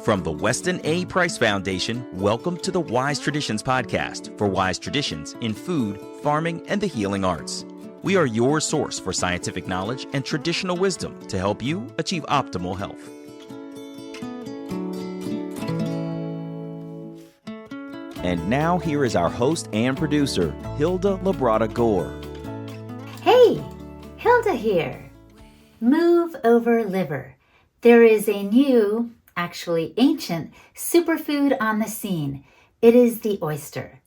From the Weston A. Price Foundation, welcome to the Wise Traditions podcast for wise traditions in food, farming, and the healing arts. We are your source for scientific knowledge and traditional wisdom to help you achieve optimal health. And now here is our host and producer, Hilda Labrada Gore. Hey, Hilda here. Move over liver. There is a new, actually ancient, superfood on the scene. It is the oyster.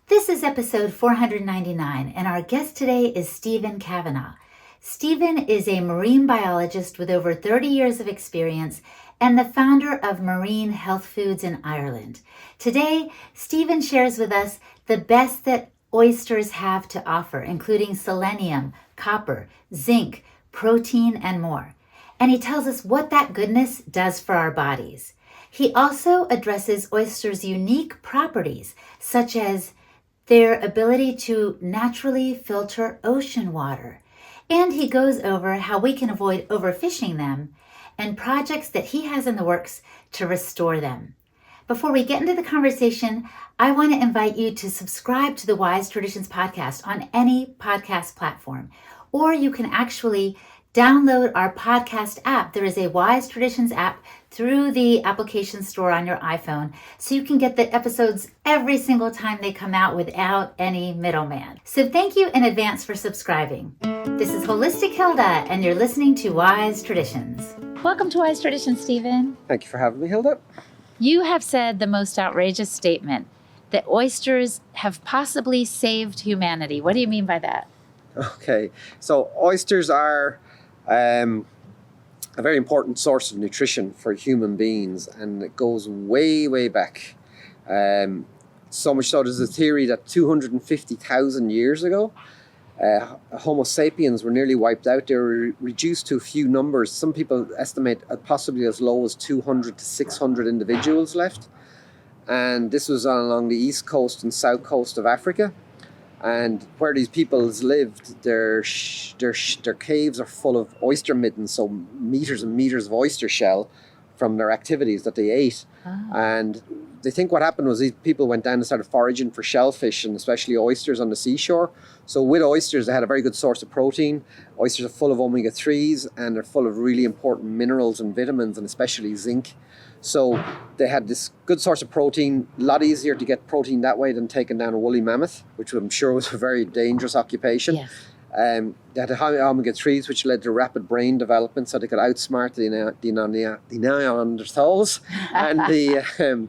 This is episode 499, and our guest today is Stephen Kavanagh. Stephen is a marine biologist with over 30 years of experience and the founder of Marine Health Foods in Ireland. Today, Stephen shares with us the best that oysters have to offer, including selenium, copper, zinc, protein, and more. And he tells us what that goodness does for our bodies. He also addresses oysters' unique properties, such as their ability to naturally filter ocean water. And he goes over how we can avoid overfishing them and projects that he has in the works to restore them. Before we get into the conversation, I want to invite you to subscribe to the Wise Traditions podcast on any podcast platform, or you can actually download our podcast app. There is a Wise Traditions app through the application store on your iPhone, so you can get the episodes every single time they come out without any middleman. So thank you in advance for subscribing. This is Holistic Hilda, and you're listening to Wise Traditions. Welcome to Wise Traditions, Stephen. Thank you for having me, Hilda. You have said the most outrageous statement, that oysters have possibly saved humanity. What do you mean by that? Okay, so oysters are a very important source of nutrition for human beings, and it goes way, way back. So much so there's a theory that 250,000 years ago, Homo sapiens were nearly wiped out. They were reduced to a few numbers. Some people estimate possibly as low as 200 to 600 individuals left. And this was along the east coast and south coast of Africa. And where these peoples lived, their caves are full of oyster middens, so meters and meters of oyster shell from their activities that they ate. And they think what happened was these people went down and started foraging for shellfish, and especially oysters on the seashore. So with oysters, they had a very good source of protein. Oysters are full of omega-3s, and they're full of really important minerals and vitamins, and especially zinc. So they had this good source of protein, a lot easier to get protein that way than taking down a woolly mammoth, which I'm sure was a very dangerous occupation. Yes. They had high omega-3s, which led to rapid brain development, so they could outsmart the Neanderthals. And the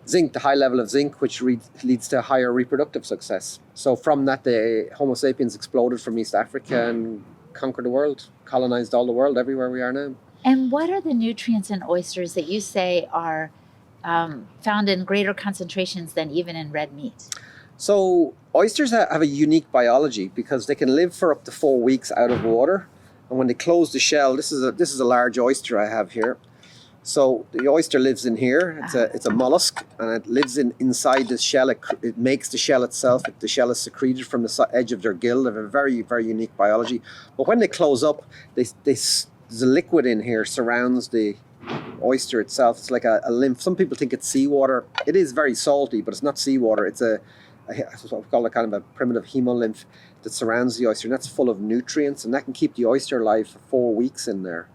zinc, the high level of zinc, which leads to higher reproductive success. So from that, the Homo sapiens exploded from East Africa and conquered the world, colonized all the world, everywhere we are now. And what are the nutrients in oysters that you say are found in greater concentrations than even in red meat? So oysters have a unique biology because they can live for up to 4 weeks out of water. And when they close the shell, this is a large oyster I have here. So the oyster lives in here. It's a mollusk, and it lives inside the shell. It makes the shell itself. The shell is secreted from the edge of their gill. They have a very, very unique biology. But when they close up, there's a liquid in here surrounds the oyster itself. It's like a lymph. Some people think it's seawater. It is very salty, but it's not seawater. It's what we call a kind of a primitive hemolymph that surrounds the oyster, and that's full of nutrients, and that can keep the oyster alive for 4 weeks in there.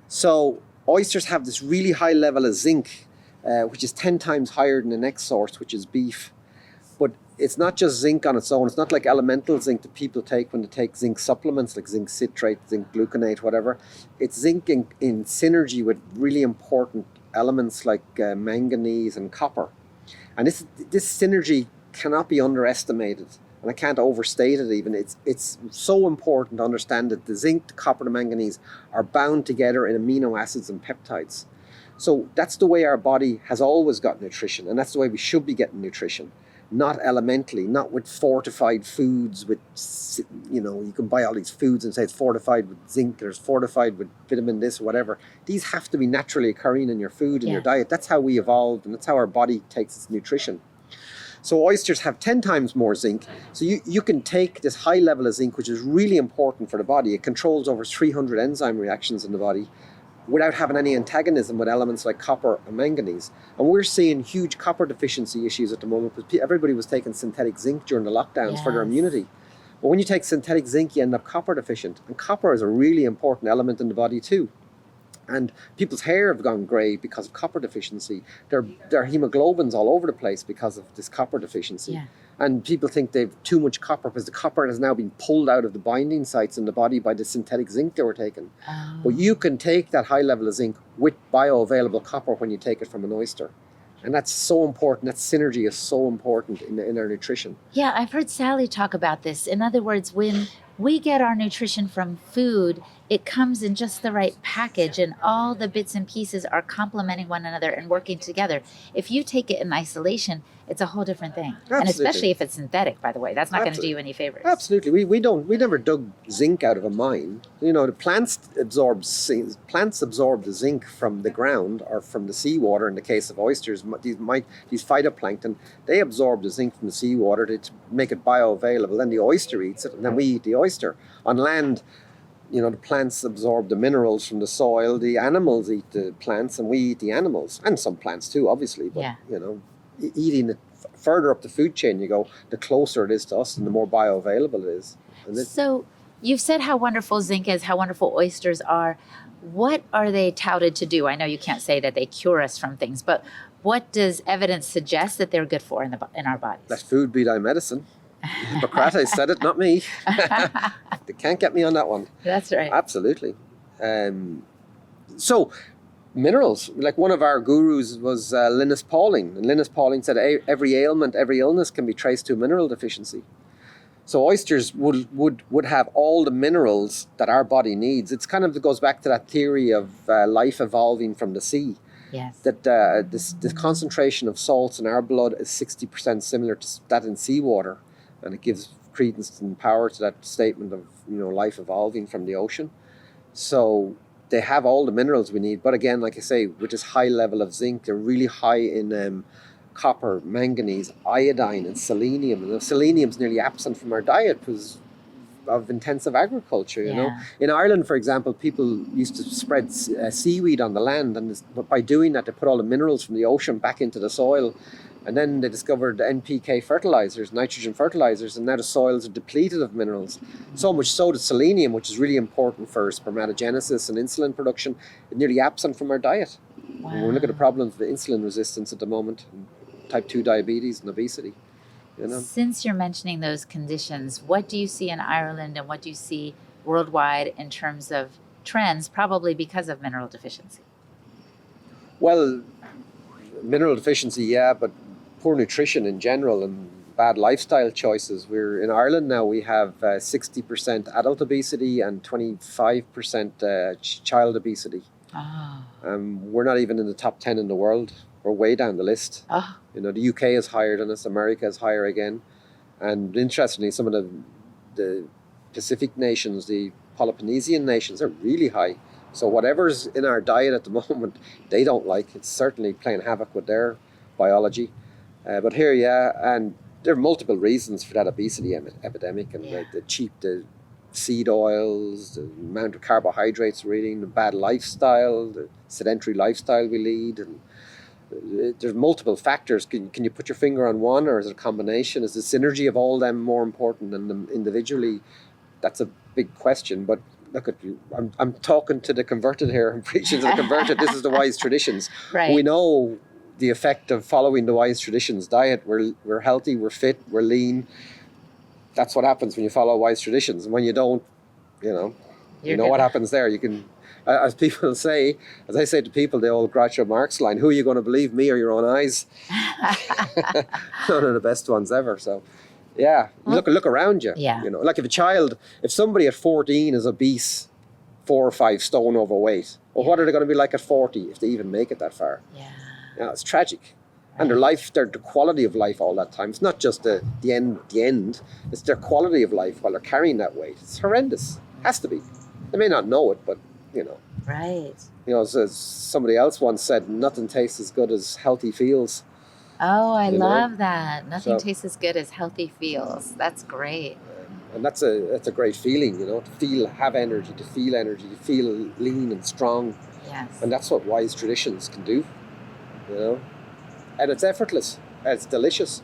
So oysters have this really high level of zinc, which is 10 times higher than the next source, which is beef. But it's not just zinc on its own. It's not like elemental zinc that people take when they take zinc supplements, like zinc citrate, zinc gluconate, whatever. It's zinc in synergy with really important elements like manganese and copper. And this synergy cannot be underestimated. And I can't overstate it even. It's so important to understand that the zinc, the copper, the manganese are bound together in amino acids and peptides. So that's the way our body has always got nutrition, and that's the way we should be getting nutrition. Not elementally, not with fortified foods, you can buy all these foods and say it's fortified with zinc, or it's fortified with vitamin this or whatever. These have to be naturally occurring in your food and your diet. That's how we evolved, and that's how our body takes its nutrition. So oysters have 10 times more zinc. So you can take this high level of zinc, which is really important for the body. It controls over 300 enzyme reactions in the body. without having any antagonism with elements like copper and manganese. And we're seeing huge copper deficiency issues at the moment because everybody was taking synthetic zinc during the lockdowns for their immunity. But when you take synthetic zinc, you end up copper deficient. And copper is a really important element in the body too. And people's hair have gone grey because of copper deficiency. Their hemoglobin's all over the place because of this copper deficiency. Yeah. And people think they've too much copper because the copper has now been pulled out of the binding sites in the body by the synthetic zinc they were taking. Oh. But you can take that high level of zinc with bioavailable copper when you take it from an oyster. And that's so important. That synergy is so important in our nutrition. Yeah, I've heard Sally talk about this. In other words, when we get our nutrition from food, it comes in just the right package and all the bits and pieces are complementing one another and working together. If you take it in isolation, it's a whole different thing. Absolutely. And especially if it's synthetic, by the way, that's not going to do you any favors. Absolutely. We never dug zinc out of a mine. You know, the plants absorb the zinc from the ground or from the seawater. In the case of oysters, these phytoplankton, they absorb the zinc from the seawater to make it bioavailable. Then the oyster eats it, and then we eat the oyster. On land, you know, the plants absorb the minerals from the soil. The animals eat the plants, and we eat the animals, and some plants too, obviously. But you know, eating it further up the food chain you go, the closer it is to us, and the more bioavailable it is. So you've said how wonderful zinc is, how wonderful oysters are. What are they touted to do? I know you can't say that they cure us from things, but what does evidence suggest that they're good for in our bodies? Let food be thy medicine. Hippocrates said it, not me. They can't get me on that one. That's right. Absolutely. So, minerals, like one of our gurus was Linus Pauling. And Linus Pauling said every ailment, every illness can be traced to a mineral deficiency. So oysters would have all the minerals that our body needs. It's kind of, it goes back to that theory of life evolving from the sea. Yes. That the concentration of salts in our blood is 60% similar to that in seawater. And it gives credence and power to that statement of, you know, life evolving from the ocean. So they have all the minerals we need. But again, like I say, with this high level of zinc, they're really high in copper, manganese, iodine, and selenium. And selenium's nearly absent from our diet because of intensive agriculture, you know. In Ireland, for example, people used to spread seaweed on the land, and by doing that, they put all the minerals from the ocean back into the soil. And then they discovered NPK fertilizers, nitrogen fertilizers, and now the soils are depleted of minerals. So much so that selenium, which is really important for spermatogenesis and insulin production, is nearly absent from our diet. Wow. And we look at the problems of insulin resistance at the moment, type 2 diabetes and obesity. You know? Since you're mentioning those conditions, what do you see in Ireland and what do you see worldwide in terms of trends, probably because of mineral deficiency? Well, mineral deficiency, yeah, but poor nutrition in general and bad lifestyle choices. We're in Ireland now, we have 60% adult obesity and 25% child obesity. Oh. We're not even in the top 10 in the world. We're way down the list. Oh. You know, the UK is higher than us, America is higher again. And interestingly, some of the Pacific nations, the Peloponnesian nations, are really high. So whatever's in our diet at the moment, they don't like. It's certainly playing havoc with their biology. But here, and there are multiple reasons for that obesity epidemic, and the seed oils, the amount of carbohydrates we're eating, the bad lifestyle, the sedentary lifestyle we lead, and there's multiple factors. Can you put your finger on one, or is it a combination? Is the synergy of all them more important than them individually? That's a big question. But look at you. I'm talking to the converted here. I'm preaching to the converted. This is the wise traditions. Right. We know the effect of following the wise traditions diet. We're healthy, we're fit, we're lean. That's what happens when you follow wise traditions. And when you don't, you know what happens there. You can, as people say, as I say to people, the old Groucho Marx line, who are you going to believe, me or your own eyes? One of the best ones ever. So look around you. Yeah. You know, like if somebody at 14 is obese, 4 or 5 stone overweight, well, what are they going to be like at 40 if they even make it that far? Yeah. Yeah, it's tragic. And their quality of life all that time. It's not just the end. It's their quality of life while they're carrying that weight. It's horrendous. Has to be. They may not know it, but, you know. Right. You know, as somebody else once said, nothing tastes as good as healthy feels. Oh, I love that. Nothing tastes as good as healthy feels. That's great. And that's a great feeling, you know, to have energy, to feel lean and strong. Yes. And that's what wise traditions can do, you know. And it's effortless. It's delicious.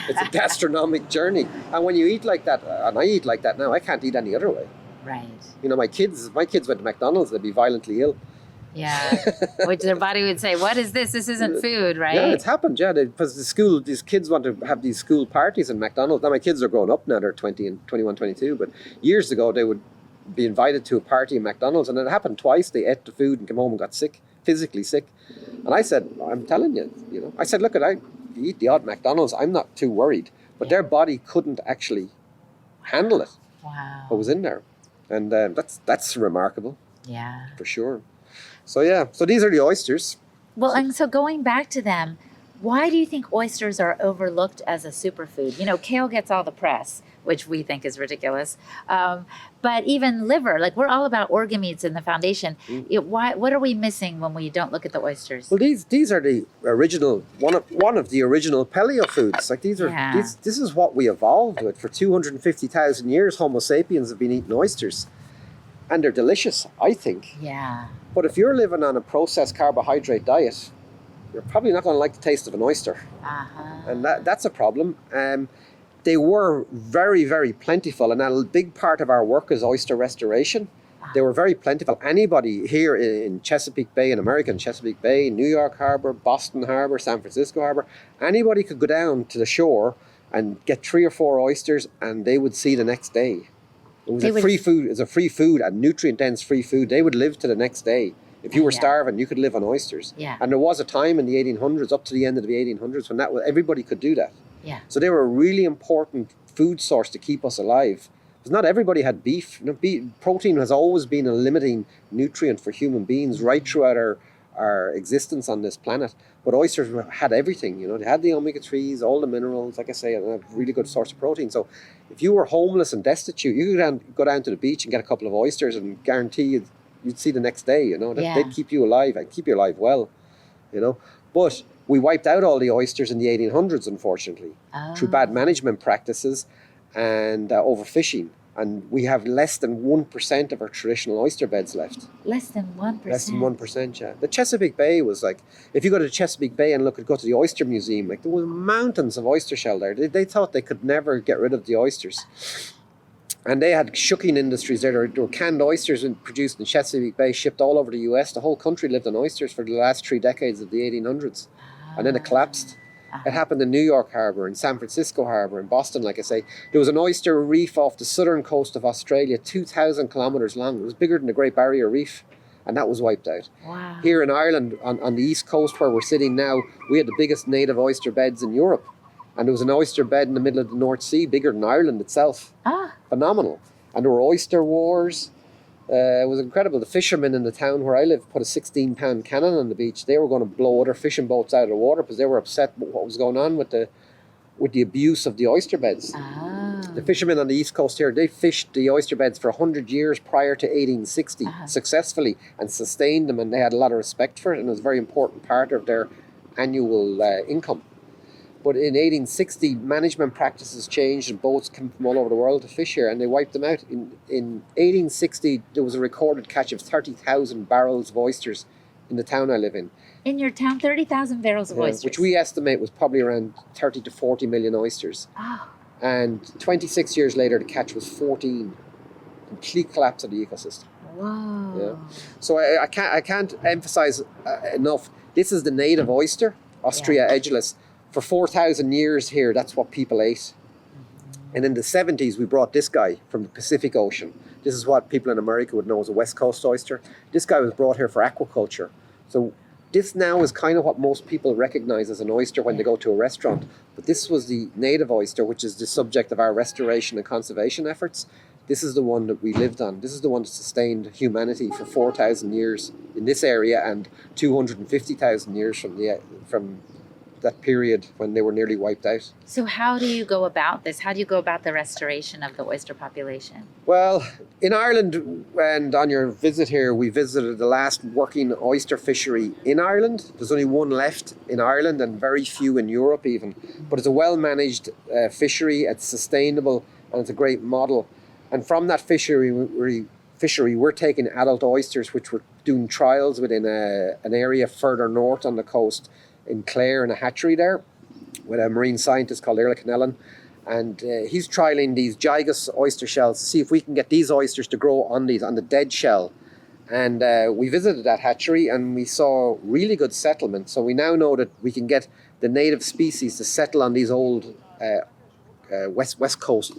It's a gastronomic journey. And when you eat like that, and I eat like that now, I can't eat any other way. Right. You know, my kids went to McDonald's, they'd be violently ill. Yeah. Which their body would say, what is this? This isn't food, right? Yeah, it's happened, yeah. Because these kids want to have these school parties in McDonald's. Now, my kids are grown up now, they're 20 and 21, 22. But years ago, they would be invited to a party in McDonald's. And it happened twice. They ate the food and came home and got sick, physically sick. And I said, I'm telling you, you know. I said, look, I eat the odd McDonald's. I'm not too worried. But their body couldn't actually handle it. Wow. What was in there. And that's remarkable. Yeah. For sure. So yeah, so these are the oysters. Well, and so going back to them, why do you think oysters are overlooked as a superfood? You know, kale gets all the press, which we think is ridiculous. But even liver, like we're all about organ meats in the foundation. What are we missing when we don't look at the oysters? Well, these are the original one of the original paleo foods. Like these are this is what we evolved with for 250,000 years. Homo sapiens have been eating oysters, and they're delicious, I think. Yeah. But if you're living on a processed carbohydrate diet, you're probably not going to like the taste of an oyster. And that's a problem. They were very, very plentiful, and a big part of our work is oyster restoration. They were very plentiful. Anybody here in Chesapeake Bay, in America, in Chesapeake Bay, New York Harbor, Boston Harbor, San Francisco Harbor, anybody could go down to the shore and get 3 or 4 oysters, and they would see the next day. It was free food. It's a free food, a nutrient-dense free food. They would live to the next day. If you were starving, you could live on oysters. Yeah. And there was a time in the 1800s, up to the end of the 1800s, when everybody could do that. Yeah. So they were a really important food source to keep us alive. Because not everybody had beef. You know, protein has always been a limiting nutrient for human beings right throughout our existence on this planet. But oysters had everything, you know. They had the omega-3s, all the minerals, like I say, and a really good source of protein. So if you were homeless and destitute, you could go down to the beach and get a couple of oysters and guarantee you'd see the next day, you know. They'd keep you alive and keep you alive well, you know. But we wiped out all the oysters in the 1800s, unfortunately, through bad management practices and overfishing. And we have less than 1% of our traditional oyster beds left. Less than 1%? Less than 1%, yeah. The Chesapeake Bay was like, if you go to the Chesapeake Bay and go to the Oyster Museum, like there were mountains of oyster shell there. They thought they could never get rid of the oysters. And they had shucking industries there. There were canned oysters produced in Chesapeake Bay, shipped all over the US. The whole country lived on oysters for the last 3 decades of the 1800s. And then it collapsed. It happened in New York Harbor, in San Francisco Harbor, in Boston, like I say. There was an oyster reef off the southern coast of Australia, 2,000 kilometres long. It was bigger than the Great Barrier Reef, and that was wiped out. Wow. Here in Ireland, on the east coast where we're sitting now, we had the biggest native oyster beds in Europe. And there was an oyster bed in the middle of the North Sea, bigger than Ireland itself. Phenomenal. And there were oyster wars. It was incredible. The fishermen in the town where I live put a 16-pound cannon on the beach. They were going to blow other fishing boats out of the water because they were upset with what was going on with the abuse of the oyster beds. The fishermen on the east coast here, they fished the oyster beds for 100 years prior to 1860 successfully and sustained them, and they had a lot of respect for it, and it was a very important part of their annual income. But in 1860, management practices changed and boats came from all over the world to fish here, and they wiped them out. In 1860, there was a recorded catch of 30,000 barrels of oysters in the town I live in. In your town, 30,000 barrels of oysters? Which we estimate was probably around 30 to 40 million oysters. And 26 years later, the catch was 14. Complete collapse of the ecosystem. Whoa. Yeah. So I can't emphasize enough, this is the native oyster, Ostrea edulis. For 4,000 years here, that's what people ate. And in the 70s, we brought this guy from the Pacific Ocean. This is what people in America would know as a West Coast oyster. This guy was brought here for aquaculture. So this now is kind of what most people recognize as an oyster when they go to a restaurant. But this was the native oyster, which is the subject of our restoration and conservation efforts. This is the one that we lived on. This is the one that sustained humanity for 4,000 years in this area and 250,000 years from that period when they were nearly wiped out. So how do you go about this? How do you go about the restoration of the oyster population? Well, in Ireland, and on your visit here, we visited the last working oyster fishery in Ireland. There's only one left in Ireland and very few in Europe even. But it's a well-managed fishery, it's sustainable, and it's a great model. And from that fishery, we Fishery, we're taking adult oysters, which we're doing trials within an area further north on the coast in Clare, in a hatchery there, with a marine scientist called Irritation. And he's trialing these gigous oyster shells to see if we can get these oysters to grow on the dead shell. And we visited that hatchery and we saw really good settlement. So we now know that we can get the native species to settle on these old West Coast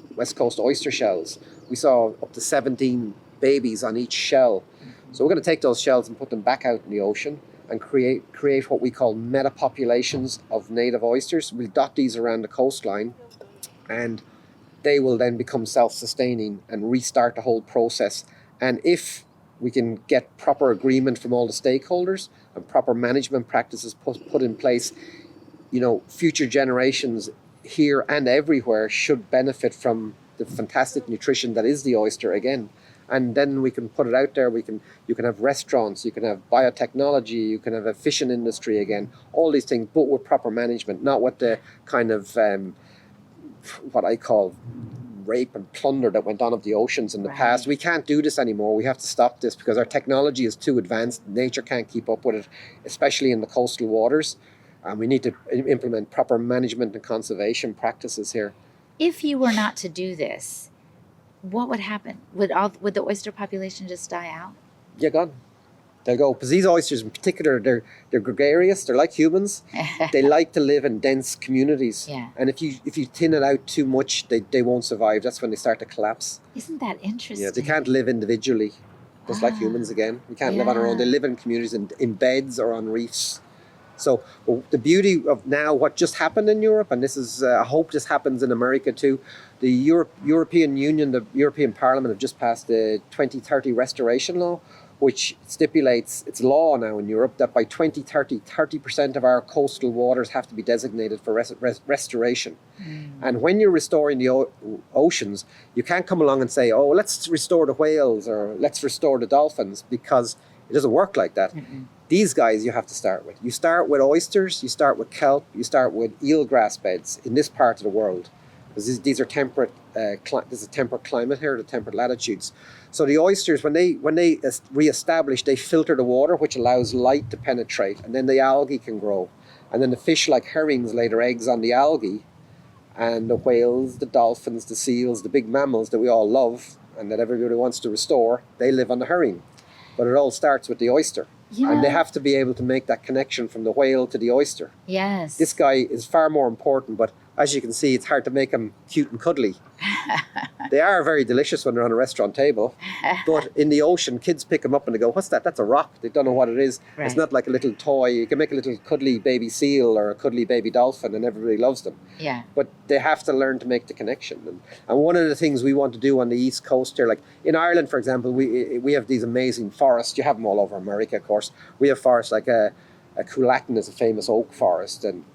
oyster shells. We saw up to 17 babies on each shell. So we're going to take those shells and put them back out in the ocean and create what we call meta-populations of native oysters. We'll dot these around the coastline and they will then become self-sustaining and restart the whole process. And if we can get proper agreement from all the stakeholders and proper management practices put in place, future generations here and everywhere should benefit from the fantastic nutrition that is the oyster again. And then we can put it out there. You can have restaurants, you can have biotechnology, you can have a fishing industry again, all these things, but with proper management, not with the kind of what I call rape and plunder that went on of the oceans in the past. We can't do this anymore. We have to stop this because our technology is too advanced. Nature can't keep up with it, especially in the coastal waters. And we need to implement proper management and conservation practices here. If you were not to do this, what would happen? Would the oyster population just die out? Yeah, gone. They'll go. Because these oysters in particular, they're gregarious. They're like humans. They like to live in dense communities. Yeah. And if you thin it out too much, they won't survive. That's when they start to collapse. Isn't that interesting? Yeah, they can't live individually. Just like humans again. We can't live on our own. They live in communities in beds or on reefs. So the beauty of now what just happened in Europe, and this is, I hope this happens in America too, the European Union, the European Parliament have just passed the 2030 restoration law, which stipulates, it's law now in Europe, that by 2030, 30% of our coastal waters have to be designated for restoration. And when you're restoring the oceans, you can't come along and say, oh, let's restore the whales or let's restore the dolphins, because it doesn't work like that. These guys you have to start with. You start with oysters, you start with kelp, you start with eelgrass beds in this part of the world. Because these are temperate, this is a temperate climate here, the temperate latitudes. So the oysters, when they re-establish, they filter the water, which allows light to penetrate, and then the algae can grow. And then the fish like herrings lay their eggs on the algae, and the whales, the dolphins, the seals, the big mammals that we all love and that everybody wants to restore, they live on the herring. But it all starts with the oyster. And they have to be able to make that connection from the whale to the oyster. Yes. This guy is far more important, but as you can see, it's hard to make them cute and cuddly. They are very delicious when they're on a restaurant table, but in the ocean, kids pick them up and they go, what's that? That's a rock. They don't know what it is. Right. It's not like a little toy. You can make a little cuddly baby seal or a cuddly baby dolphin and everybody loves them. Yeah. But they have to learn to make the connection. And one of the things we want to do on the East Coast here, like in Ireland, for example, we have these amazing forests. You have them all over America, of course. We have forests like a Coolatin is a famous oak forest, and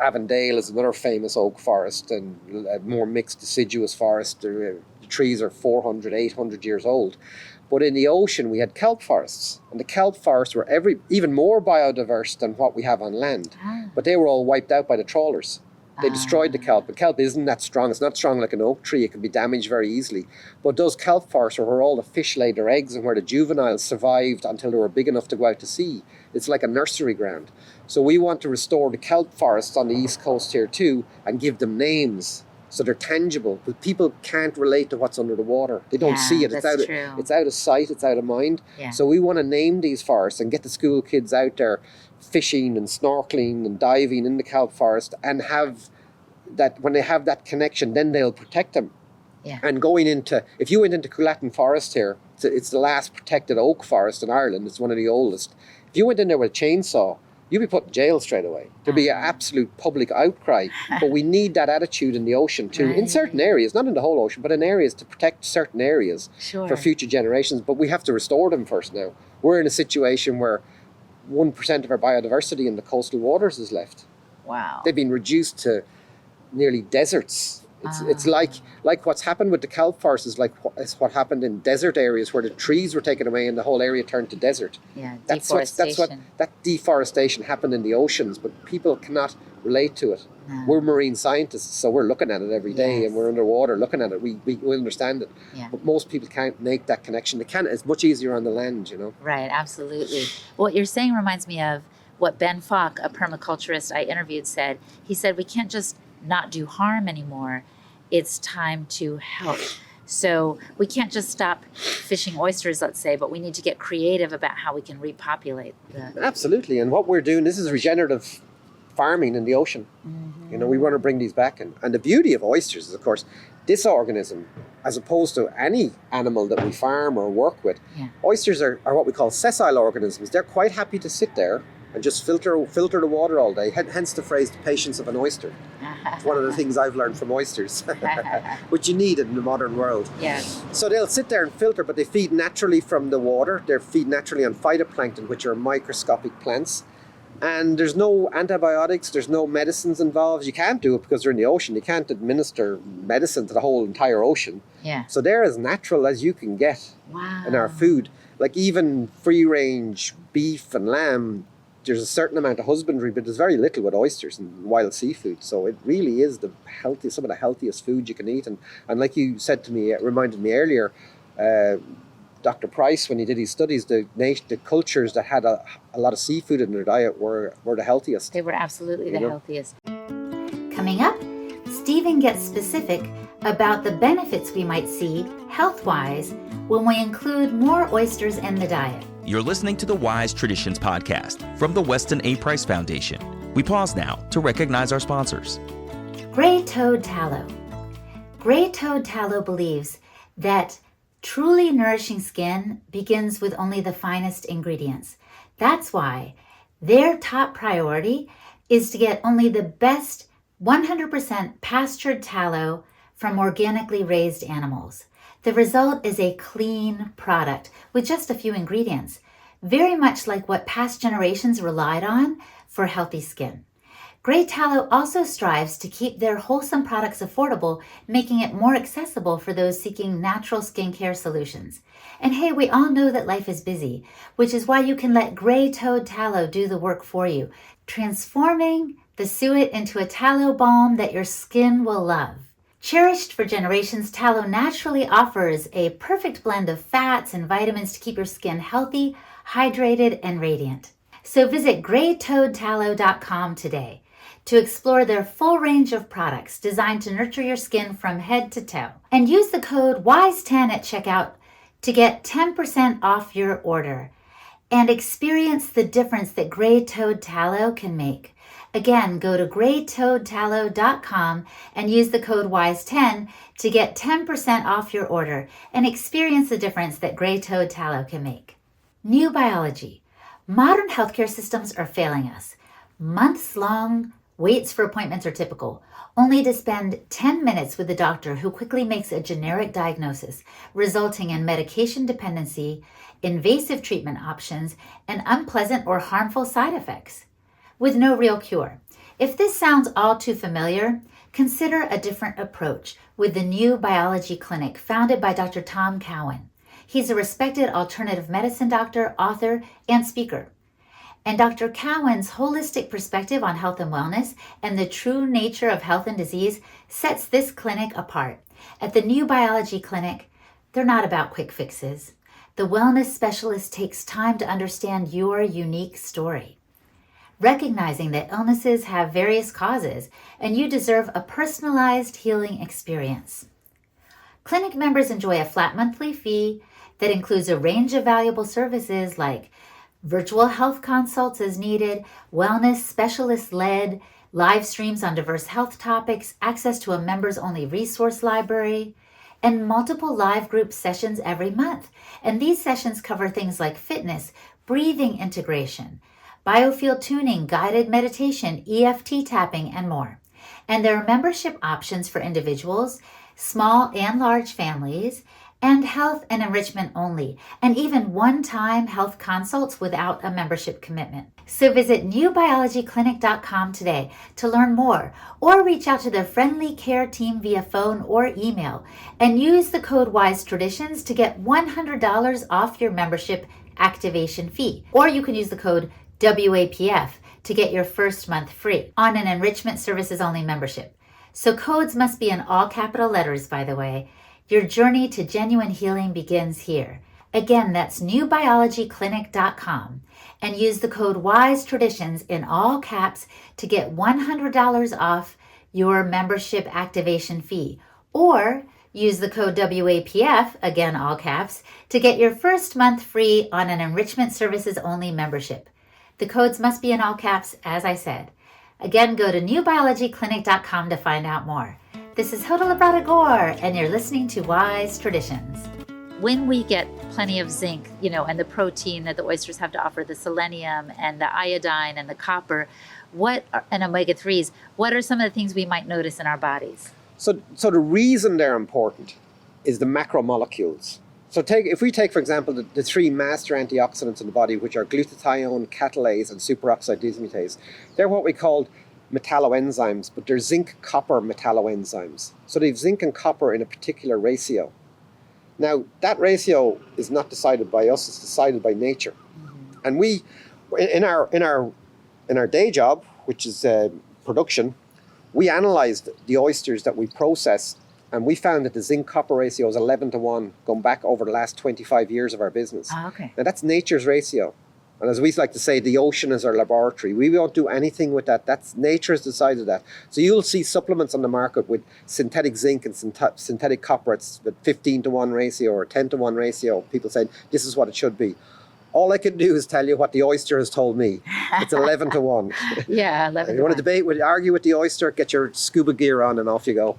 Avondale is another famous oak forest, and a more mixed deciduous forest. The trees are 400, 800 years old. But in the ocean, we had kelp forests, and the kelp forests were even more biodiverse than what we have on land. But they were all wiped out by the trawlers. They destroyed the kelp. But kelp isn't that strong. It's not strong like an oak tree. It can be damaged very easily. But those kelp forests are where all the fish laid their eggs and where the juveniles survived until they were big enough to go out to sea. It's like a nursery ground. So we want to restore the kelp forests on the East Coast here too and give them names so they're tangible. But people can't relate to what's under the water. They don't see it. It's out of sight. It's out of mind. Yeah. So we want to name these forests and get the school kids out there fishing and snorkeling and diving in the kelp forest, and have that, when they have that connection, then they'll protect them. Yeah. And if you went into Coolatin Forest here, it's the last protected oak forest in Ireland. It's one of the oldest. If you went in there with a chainsaw, you'd be put in jail straight away. There'd be an absolute public outcry. But we need that attitude in the ocean too, in certain areas, not in the whole ocean, but in areas to protect certain areas for future generations. But we have to restore them first now. We're in a situation where 1% of our biodiversity in the coastal waters is left. Wow. They've been reduced to nearly deserts It's like what's happened with the kelp forest is what happened in desert areas where the trees were taken away and the whole area turned to desert. Yeah, deforestation. That deforestation happened in the oceans, but people cannot relate to it. No. We're marine scientists, so we're looking at it every day, Yes. and we're underwater looking at it. We understand it, Yeah. but most people can't make that connection. They can't. It's much easier on the land, Right, absolutely. What you're saying reminds me of what Ben Falk, a permaculturist I interviewed, said. He said, we can't just not do harm anymore. It's time to help. So we can't just stop fishing oysters, let's say, but we need to get creative about how we can repopulate the... Absolutely, and what we're doing, this is regenerative farming in the ocean. Mm-hmm. We want to bring these back in. And the beauty of oysters is, of course, this organism, as opposed to any animal that we farm or work with, oysters are what we call sessile organisms. They're quite happy to sit there and just filter the water all day. Hence the phrase, the patience of an oyster. It's one of the things I've learned from oysters, which you need in the modern world. Yes. So they'll sit there and filter, but they feed naturally from the water. They feed naturally on phytoplankton, which are microscopic plants. And there's no antibiotics, there's no medicines involved. You can't do it because they're in the ocean. You can't administer medicine to the whole entire ocean. Yeah. So they're as natural as you can get in our food. Like even free-range beef and lamb, there's a certain amount of husbandry, but there's very little with oysters and wild seafood. So it really is some of the healthiest food you can eat. And like you said to me, it reminded me earlier, Dr. Price, when he did his studies, the cultures that had a lot of seafood in their diet were the healthiest. They were absolutely the healthiest. Coming up, Stephen gets specific about the benefits we might see health-wise when we include more oysters in the diet. You're listening to the Wise Traditions podcast from the Weston A. Price Foundation. We pause now to recognize our sponsors. Gray-toed tallow. Gray-toed tallow believes that truly nourishing skin begins with only the finest ingredients. That's why their top priority is to get only the best 100% pastured tallow from organically raised animals. The result is a clean product with just a few ingredients, very much like what past generations relied on for healthy skin. Gray Tallow also strives to keep their wholesome products affordable, making it more accessible for those seeking natural skincare solutions. And hey, we all know that life is busy, which is why you can let Gray-toed Tallow do the work for you, transforming the suet into a tallow balm that your skin will love. Cherished for generations, tallow naturally offers a perfect blend of fats and vitamins to keep your skin healthy, hydrated, and radiant. So visit graytoedtallow.com today to explore their full range of products designed to nurture your skin from head to toe. And use the code WISE10 at checkout to get 10% off your order and experience the difference that Gray-toed Tallow can make. Again, go to graytoedtallow.com and use the code WISE10 to get 10% off your order and experience the difference that Gray-toed Tallow can make. New biology. Modern healthcare systems are failing us. Months-long waits for appointments are typical, only to spend 10 minutes with a doctor who quickly makes a generic diagnosis, resulting in medication dependency, invasive treatment options, and unpleasant or harmful side effects, with no real cure. If this sounds all too familiar, consider a different approach with the New Biology Clinic founded by Dr. Tom Cowan. He's a respected alternative medicine doctor, author, and speaker. And Dr. Cowan's holistic perspective on health and wellness and the true nature of health and disease sets this clinic apart. At the New Biology Clinic, they're not about quick fixes. The wellness specialist takes time to understand your unique story, recognizing that illnesses have various causes and you deserve a personalized healing experience. Clinic members enjoy a flat monthly fee that includes a range of valuable services like virtual health consults as needed, wellness specialist-led, live streams on diverse health topics, access to a members-only resource library, and multiple live group sessions every month. And these sessions cover things like fitness, breathing integration, biofield tuning, guided meditation, EFT tapping, and more. And there are membership options for individuals, small and large families, and health and enrichment only, and even one-time health consults without a membership commitment. So visit newbiologyclinic.com today to learn more, or reach out to the friendly care team via phone or email, and use the code WISETRADITIONS to get $100 off your membership activation fee. Or you can use the code WAPF to get your first month free on an enrichment services only membership. So codes must be in all capital letters, by the way. Your journey to genuine healing begins here. Again, that's newbiologyclinic.com, and use the code WISETRADITIONS in all caps to get $100 off your membership activation fee. Or use the code WAPF, again all caps, to get your first month free on an enrichment services only membership. The codes must be in all caps, as I said. Again, go to newbiologyclinic.com to find out more. This is Hilda Labrada Gore, and you're listening to Wise Traditions. When we get plenty of zinc, and the protein that the oysters have to offer, the selenium and the iodine and the copper, and omega-3s, what are some of the things we might notice in our bodies? So the reason they're important is the macromolecules. So if we take, for example, the three master antioxidants in the body, which are glutathione, catalase, and superoxide dismutase, they're what we call metalloenzymes, but they're zinc-copper metalloenzymes. So they have zinc and copper in a particular ratio. Now, that ratio is not decided by us, it's decided by nature. Mm-hmm. And we, in our day job, which is production, we analyzed the oysters that we process, and we found that the zinc-copper ratio is 11-1, going back over the last 25 years of our business. Oh, okay. Now, that's nature's ratio. And as we like to say, the ocean is our laboratory. We won't do anything with that. That's nature's decided that. So you'll see supplements on the market with synthetic zinc and synthetic copper. It's a 15-1 ratio or 10-1 ratio. People saying this is what it should be. All I can do is tell you what the oyster has told me. It's 11-1. Yeah, 11-1. If you want to argue with the oyster, get your scuba gear on and off you go.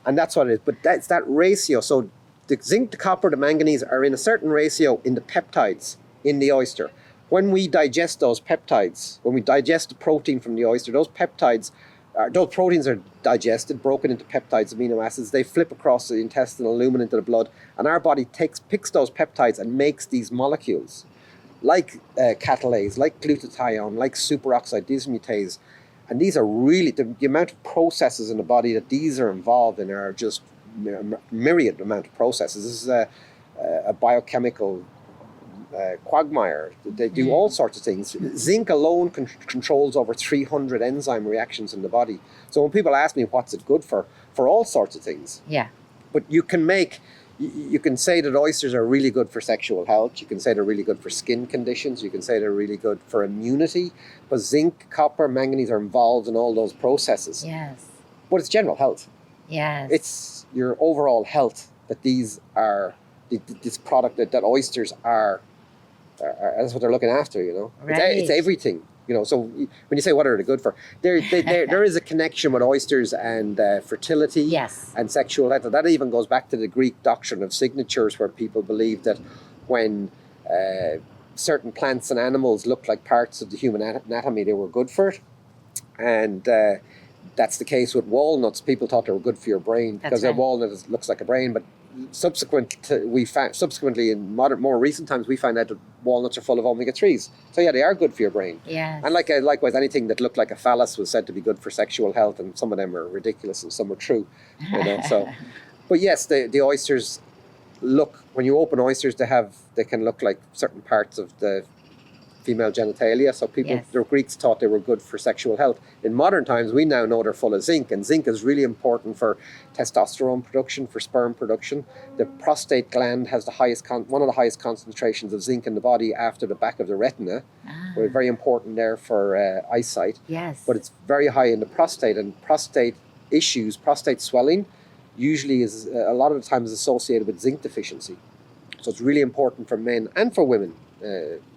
And that's what it is. But that's that ratio. So the zinc, the copper, the manganese are in a certain ratio in the peptides in the oyster. When we digest those peptides, when we digest the protein from the oyster, those proteins are digested, broken into peptides, amino acids. They flip across the intestinal lumen into the blood, and our body picks those peptides and makes these molecules, like catalase, like glutathione, like superoxide dismutase. And these are really, the amount of processes in the body that these are involved in are just myriad amount of processes. This is a biochemical quagmire. They do all sorts of things. Zinc alone controls over 300 enzyme reactions in the body. So when people ask me what's it good for all sorts of things. Yeah. But you can say that oysters are really good for sexual health. You can say they're really good for skin conditions. You can say they're really good for immunity. But zinc, copper, manganese are involved in all those processes. Yes. But it's general health. Yes. It's your overall health that these are, this product that oysters are, that's what they're looking after, Right. It's everything, so when you say what are they good for, there is a connection with oysters and fertility. Yes. And sexual health. That even goes back to the Greek doctrine of signatures, where people believe that when certain plants and animals looked like parts of the human anatomy, they were good for it. And that's the case with walnuts. People thought they were good for your brain because a walnut looks like a brain, but subsequently in more recent times, we find out that walnuts are full of omega-3s. So yeah, they are good for your brain. Yes. And likewise, anything that looked like a phallus was said to be good for sexual health, and some of them are ridiculous and some are true. So, but yes, the oysters look, when you open oysters, they can look like certain parts of the female genitalia. So the Greeks thought they were good for sexual health. In modern times, we now know they're full of zinc, and zinc is really important for testosterone production, for sperm production. The prostate gland has one of the highest concentrations of zinc in the body after the back of the retina. We're very important there for eyesight. Yes. But it's very high in the prostate, and prostate issues, prostate swelling, usually is a lot of the times associated with zinc deficiency. So it's really important for men and for women.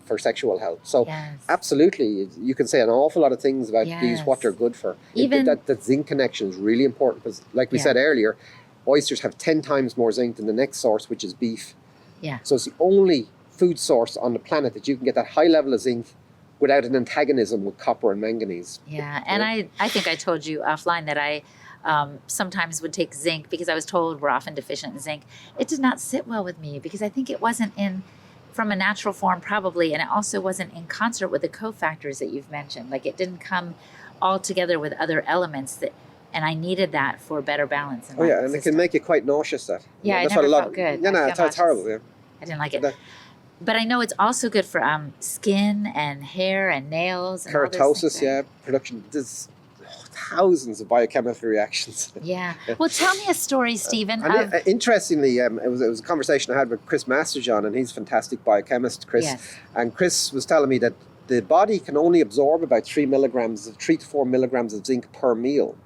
For sexual health. So absolutely, you can say an awful lot of things about these, what they're good for. Even that zinc connection is really important because, like we said earlier, oysters have 10 times more zinc than the next source, which is beef. Yeah. So it's the only food source on the planet that you can get that high level of zinc without an antagonism with copper and manganese. Yeah, and I think I told you offline that I sometimes would take zinc because I was told we're often deficient in zinc. It did not sit well with me because I think it wasn't in from a natural form probably, and it also wasn't in concert with the cofactors that you've mentioned. Like it didn't come all together with other elements that, and I needed that for better balance. In Oh yeah, and system. it can make you quite nauseous. That yeah, that's I never what a lot. felt good. Yeah, no, it's horrible. Yeah, I didn't like it. But I know it's also good for skin and hair and nails. And keratosis, yeah, production. There's thousands of biochemical reactions. Yeah. Well, tell me a story, Stephen. Interestingly, it was a conversation I had with Chris Masterjohn, and he's a fantastic biochemist, Chris. Yes. And Chris was telling me that the body can only absorb about 3 to 4 milligrams of zinc per meal.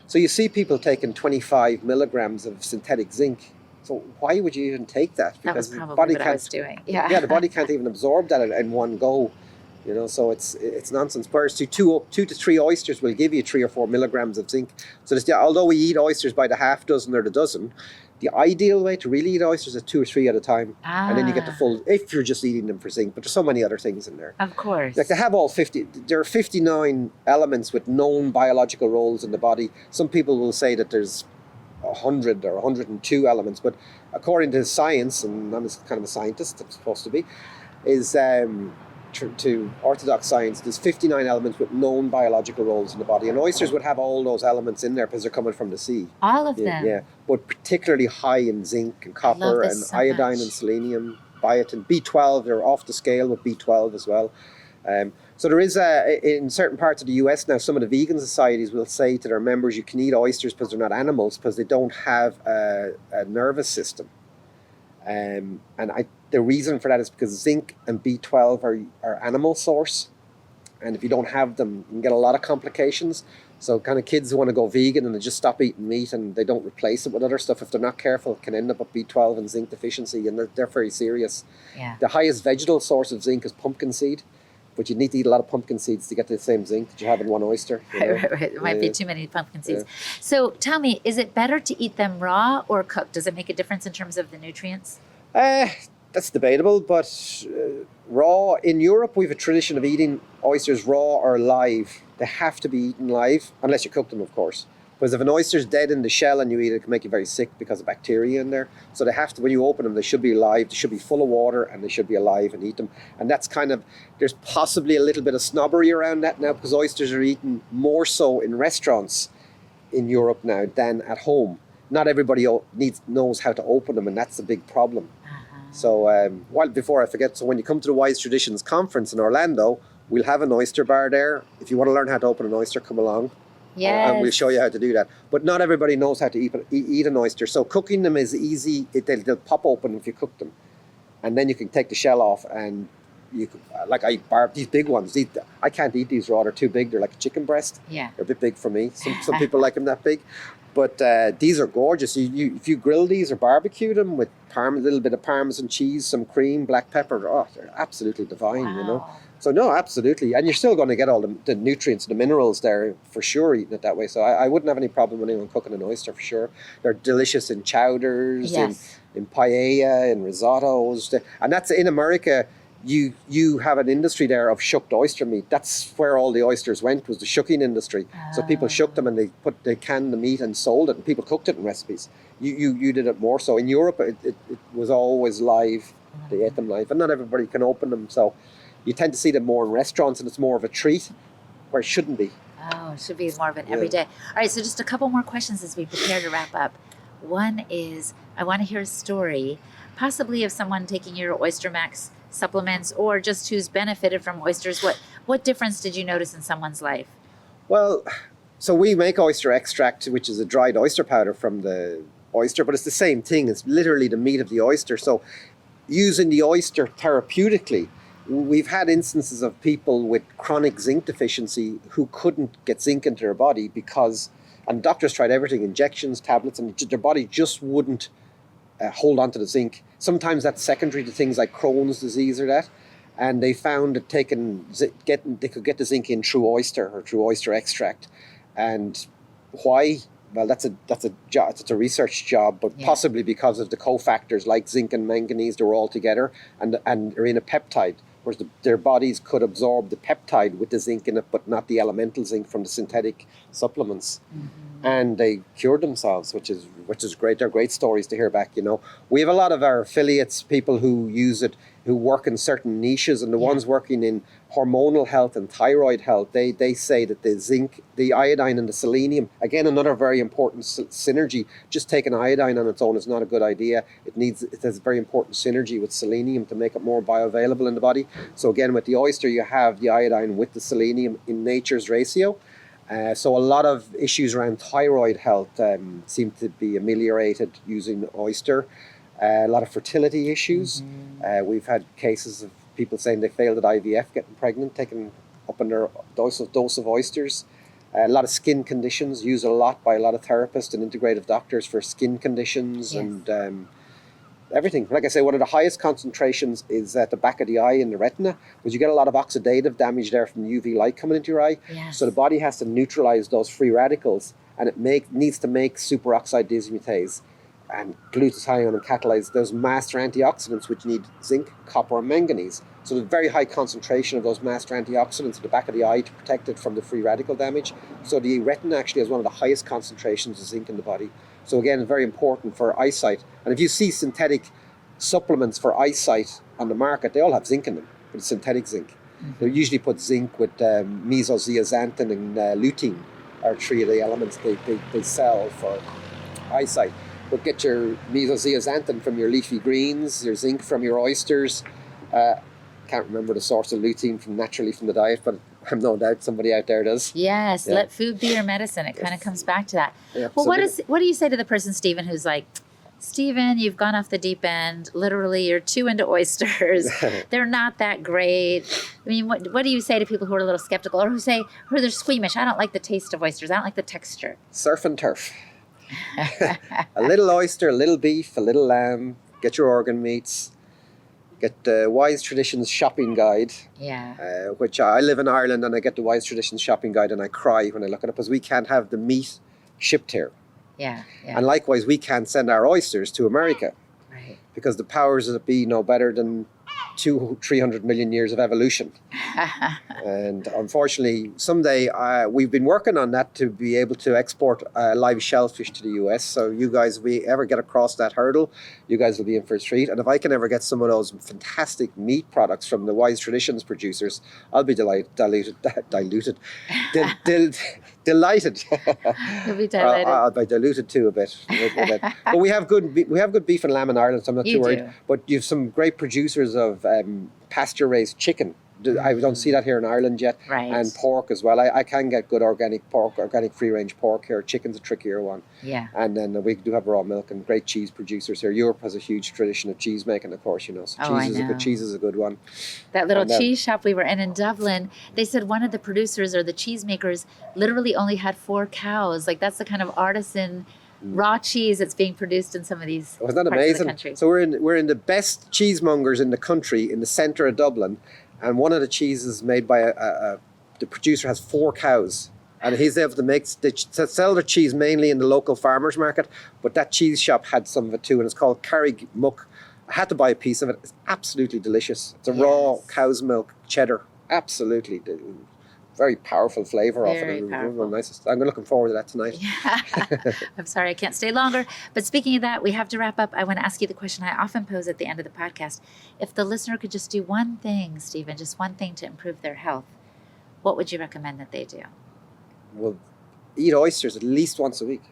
So you see people taking 25 milligrams of synthetic zinc. So why would you even take that? Because that was probably what I was doing. Yeah. Yeah, the body can't even absorb that in one go. You know, so it's nonsense. Whereas two to three oysters will give you 3 or 4 milligrams of zinc. So although we eat oysters by the half dozen or the dozen, the ideal way to really eat oysters is 2 or 3 at a time, and then you get the full. If you're just eating them for zinc, but there's so many other things in there. Of course, like they have all 50. There are 59 elements with known biological roles in the body. Some people will say that there's 100 or 102 elements, but according to science, and I'm kind of a scientist, I'm supposed to be, is to orthodox science, there's 59 elements with known biological roles in the body, and oysters would have all those elements in there because they're coming from the sea. All of them. Yeah, but particularly high in zinc and copper and so iodine much. and selenium, biotin, B12. They're off the scale with B12 as well. So there is in certain parts of the US now, some of the vegan societies will say to their members, you can eat oysters because they're not animals, because they don't have a nervous system. The reason for that is because zinc and B12 are animal source, and if you don't have them, you can get a lot of complications. So kind of kids who want to go vegan and they just stop eating meat and they don't replace it with other stuff, if they're not careful, it can end up with B12 and zinc deficiency, and they're very serious. Yeah. The highest vegetal source of zinc is pumpkin seed, but you need to eat a lot of pumpkin seeds to get the same zinc that you have in one oyster. You know? Right. It might be too many pumpkin seeds. Yeah. So tell me, is it better to eat them raw or cooked? Does it make a difference in terms of the nutrients? That's debatable, but raw, in Europe we have a tradition of eating oysters raw or live. They have to be eaten live, unless you cook them, of course. Because if an oyster's dead in the shell and you eat it, it can make you very sick because of bacteria in there. So they have to, when you open them, they should be alive, they should be full of water, and they should be alive and eat them. And that's kind of, there's possibly a little bit of snobbery around that now, because oysters are eaten more so in restaurants in Europe now than at home. Not everybody knows how to open them, and that's a big problem. So before I forget, so when you come to the Wise Traditions conference in Orlando, we'll have an oyster bar there. If you want to learn how to open an oyster, come along. Yes. And we'll show you how to do that. But not everybody knows how to eat an oyster. So cooking them is easy. They'll pop open if you cook them. And then you can take the shell off, and you can, like I barb these big ones. I can't eat these raw. They're too big. They're like a chicken breast. Yeah. They're a bit big for me. Some people like them that big. But these are gorgeous. If you grill these or barbecue them with a little bit of Parmesan cheese, some cream, black pepper, they're absolutely divine, you know. So no, absolutely. And you're still going to get all the nutrients, the minerals there for sure eating it that way. So I wouldn't have any problem with anyone cooking an oyster for sure. They're delicious in chowders, in paella, in risottos. And that's in America. You have an industry there of shucked oyster meat. That's where all the oysters went, was the shucking industry. So people shooked them and they canned the meat and sold it, and people cooked it in recipes. You did it more so. In Europe, it was always live. They ate them live, and not everybody can open them. So you tend to see them more in restaurants, and it's more of a treat, where it shouldn't be. Oh, it should be more of an everyday. All right, so just a couple more questions as we prepare to wrap up. One is, I want to hear a story, possibly of someone taking your Oyster Max supplements, or just who's benefited from oysters. What difference did you notice in someone's life? Well, so we make oyster extract, which is a dried oyster powder from the oyster, but it's the same thing. It's literally the meat of the oyster. So using the oyster therapeutically, we've had instances of people with chronic zinc deficiency who couldn't get zinc into their body and doctors tried everything, injections, tablets, and their body just wouldn't hold on to the zinc. Sometimes that's secondary to things like Crohn's disease or that. And they found that they could get the zinc in through oyster or through oyster extract. And why? Well, that's a job. It's a research job, but possibly because of the cofactors like zinc and manganese. They were all together and are in a peptide, whereas their bodies could absorb the peptide with the zinc in it, but not the elemental zinc from the synthetic supplements. and they cured themselves, which is great. They're great stories to hear back. We have a lot of our affiliates, people who use it, who work in certain niches, and the ones working in hormonal health and thyroid health, they say that the zinc, the iodine, and the selenium, again, another very important synergy. Just taking iodine on its own is not a good idea. It has very important synergy with selenium to make it more bioavailable in the body. So again, with the oyster, you have the iodine with the selenium in nature's ratio. So a lot of issues around thyroid health seem to be ameliorated using oyster. A lot of fertility issues. We've had cases of people saying they failed at IVF, getting pregnant, taking up in their dose of oysters. A lot of skin conditions, used a lot by a lot of therapists and integrative doctors for skin conditions and everything. Like I say, one of the highest concentrations is at the back of the eye in the retina, because you get a lot of oxidative damage there from UV light coming into your eye. So the body has to neutralize those free radicals, and it needs to make superoxide dismutase and glutathione and catalyze those master antioxidants, which need zinc, copper, and manganese. So there's very high concentration of those master antioxidants at the back of the eye to protect it from the free radical damage. So the retina actually has one of the highest concentrations of zinc in the body. So again, it's very important for eyesight. And if you see synthetic supplements for eyesight on the market, they all have zinc in them, but it's synthetic zinc. They usually put zinc with mesozeaxanthin and lutein are three of the elements they sell for eyesight. But get your mesozeaxanthin from your leafy greens, your zinc from your oysters. Can't remember the source of lutein naturally from the diet, but I have no doubt somebody out there does. Yes, let food be your medicine. It kind of comes back to that. Yeah, well, what do you say to the person, Stephen, who's like, Stephen, you've gone off the deep end. Literally, you're too into oysters. They're not that great. I mean, what do you say to people who are a little skeptical, or who they're squeamish? I don't like the taste of oysters. I don't like the texture. Surf and turf. A little oyster, a little beef, a little lamb. Get your organ meats. Get the Wise Traditions shopping guide. Which I live in Ireland, and I get the Wise Traditions shopping guide, and I cry when I look at it, because we can't have the meat shipped here. And likewise, we can't send our oysters to America. Because the powers that be know better than 300 million years of evolution. And unfortunately, someday we've been working on that to be able to export live shellfish to the US. So you guys, if we ever get across that hurdle, you guys will be in for a treat. And if I can ever get some of those fantastic meat products from the Wise Traditions producers, I'll be delighted. Delighted. You'll be delighted. I'll be diluted too a bit. But we have good beef and lamb in Ireland, so I'm not too worried. But you have some great producers of pasture-raised chicken. I don't see that here in Ireland yet. And pork as well. I can get good organic pork, organic free-range pork here. Chicken's a trickier one. And then we do have raw milk and great cheese producers here. Europe has a huge tradition of cheese making, of course, So cheese is a good one. That little cheese shop we were in Dublin, they said one of the producers or the cheese makers literally only had 4 cows. Like, that's the kind of artisan raw cheese that's being produced in some of these parts of the country. So we're in the best cheesemongers in the country, in the centre of Dublin. And one of the cheeses made by the producer has 4 cows, and he's able to sell their cheese mainly in the local farmers market. But that cheese shop had some of it too, and it's called Carrig Muck. I had to buy a piece of it. It's absolutely delicious. It's a raw cow's milk cheddar, absolutely very powerful flavour off it. Nice. I'm looking forward to that tonight. I'm sorry I can't stay longer. But speaking of that, we have to wrap up. I want to ask you the question I often pose at the end of the podcast. If the listener could just do one thing, Stephen, just one thing to improve their health, what would you recommend that they do? Well, eat oysters at least once a week,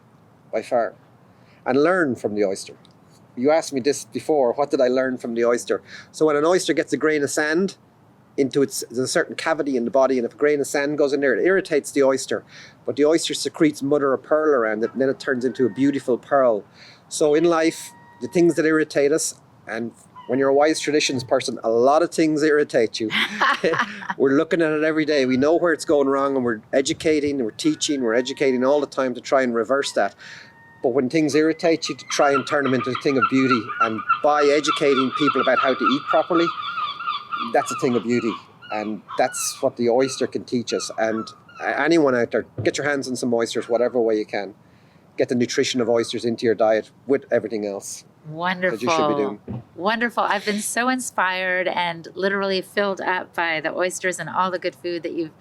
by far, and learn from the oyster. You asked me this before, what did I learn from the oyster? So when an oyster gets a grain of sand into there's a certain cavity in the body, and if a grain of sand goes in there, it irritates the oyster. But the oyster secretes mother of pearl around it, and then it turns into a beautiful pearl. So in life, the things that irritate us, and when you're a Wise Traditions person, a lot of things irritate you. We're looking at it every day. We know where it's going wrong, and we're educating, we're teaching, we're educating all the time to try and reverse that. But when things irritate you, to try and turn them into a thing of beauty. And by educating people about how to eat properly, that's a thing of beauty. And that's what the oyster can teach us. And anyone out there, get your hands on some oysters, whatever way you can. Get the nutrition of oysters into your diet with everything else. Wonderful. That you should be doing. Wonderful. I've been so inspired and literally filled up by the oysters and all the good food that you've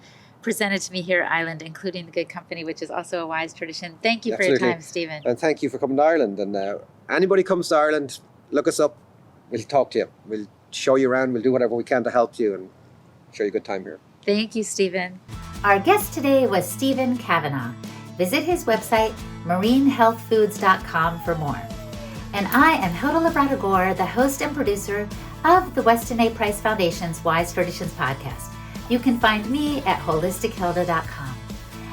presented to me here at Island, including the Good Company, which is also a wise tradition. Thank you Absolutely. for your time, Stephen. And thank you for coming to Ireland. And anybody comes to Ireland, look us up. We'll talk to you. We'll show you around. We'll do whatever we can to help you and show you a good time here. Thank you, Stephen. Our guest today was Stephen Kavanagh. Visit his website, marinehealthfoods.com, for more. And I am Hilda Labrador, the host and producer of the Weston A. Price Foundation's Wise Traditions podcast. You can find me at holistichilda.com.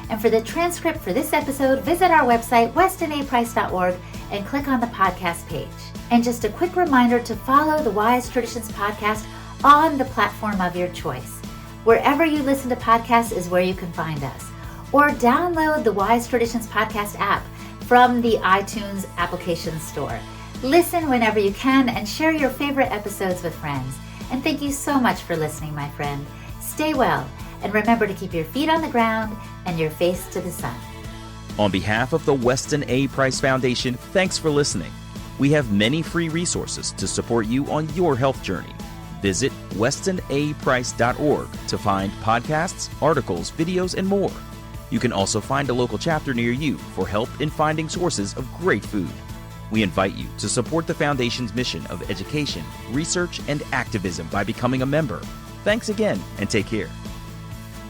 And for the transcript for this episode, visit our website, westonaprice.org, and click on the podcast page. And just a quick reminder to follow the Wise Traditions podcast on the platform of your choice. Wherever you listen to podcasts is where you can find us. Or download the Wise Traditions podcast app from the iTunes application store. Listen whenever you can and share your favorite episodes with friends. And thank you so much for listening, my friend. Stay well, and remember to keep your feet on the ground and your face to the sun. On behalf of the Weston A. Price Foundation, thanks for listening. We have many free resources to support you on your health journey. Visit westonaprice.org to find podcasts, articles, videos, and more. You can also find a local chapter near you for help in finding sources of great food. We invite you to support the Foundation's mission of education, research, and activism by becoming a member. Thanks again, and take care.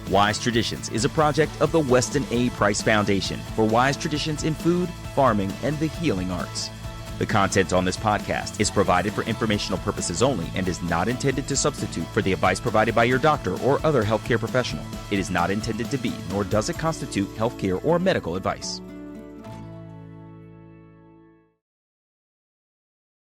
Wise Traditions is a project of the Weston A. Price Foundation for wise traditions in food, farming, and the healing arts. The content on this podcast is provided for informational purposes only and is not intended to substitute for the advice provided by your doctor or other healthcare professional. It is not intended to be, nor does it constitute healthcare or medical advice.